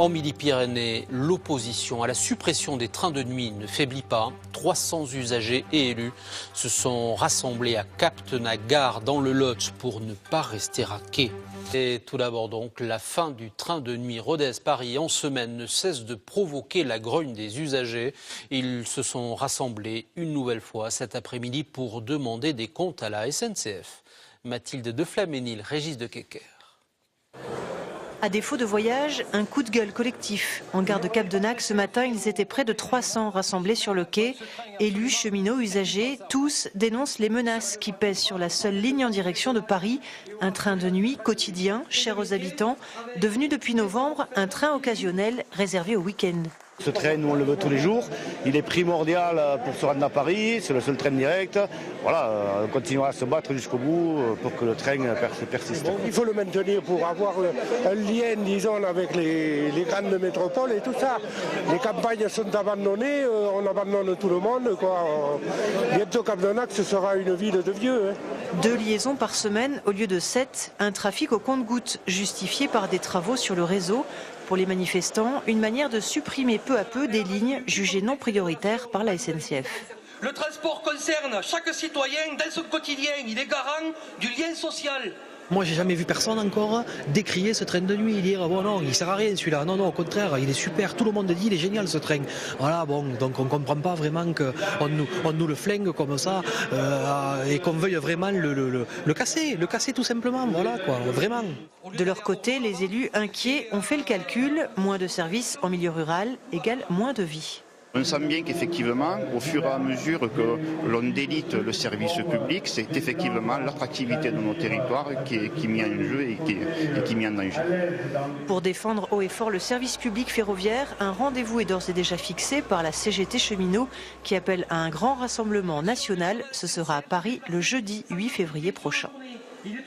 En Midi-Pyrénées, l'opposition à la suppression des trains de nuit ne faiblit pas. 300 usagers et élus se sont rassemblés à Captena-Gare dans le Lot pour ne pas rester à quai. Et tout d'abord donc, la fin du train de nuit Rodez-Paris en semaine ne cesse de provoquer la grogne des usagers. Ils se sont rassemblés une nouvelle fois cet après-midi pour demander des comptes à la SNCF. Mathilde de Flaménil, Régis de Kecker. À défaut de voyage, un coup de gueule collectif. En gare de Capdenac, ce matin, ils étaient près de 300 rassemblés sur le quai. Élus, cheminots, usagers, tous dénoncent les menaces qui pèsent sur la seule ligne en direction de Paris. Un train de nuit quotidien, cher aux habitants, devenu depuis novembre un train occasionnel réservé au week-end. Ce train, nous on le veut tous les jours, il est primordial pour se rendre à Paris, c'est le seul train direct. Voilà, on continuera à se battre jusqu'au bout pour que le train persiste. Il faut le maintenir pour avoir un lien, disons, avec les grandes métropoles et tout ça. Les campagnes sont abandonnées, on abandonne tout le monde, quoi. Bientôt Capdenac, ce sera une ville de vieux. Hein. 2 liaisons par semaine au lieu de 7, un trafic au compte-gouttes justifié par des travaux sur le réseau. Pour les manifestants, une manière de supprimer peu à peu des lignes jugées non prioritaires par la SNCF. Le transport concerne chaque citoyen dans son quotidien. Il est garant du lien social. Moi, j'ai jamais vu personne encore décrier ce train de nuit, dire bon non, il sert à rien celui-là. Non, au contraire, il est super. Tout le monde dit il est génial ce train. Voilà, bon, donc on comprend pas vraiment qu'on nous le flingue comme ça et qu'on veuille vraiment le casser tout simplement. Voilà quoi, vraiment. De leur côté, les élus inquiets ont fait le calcul. Moins de services en milieu rural égale moins de vie. On sent bien qu'effectivement, au fur et à mesure que l'on délite le service public, c'est effectivement l'attractivité de nos territoires qui est mise en jeu et qui est mise en danger. Pour défendre haut et fort le service public ferroviaire, un rendez-vous est d'ores et déjà fixé par la CGT Cheminots qui appelle à un grand rassemblement national. Ce sera à Paris le jeudi 8 février prochain.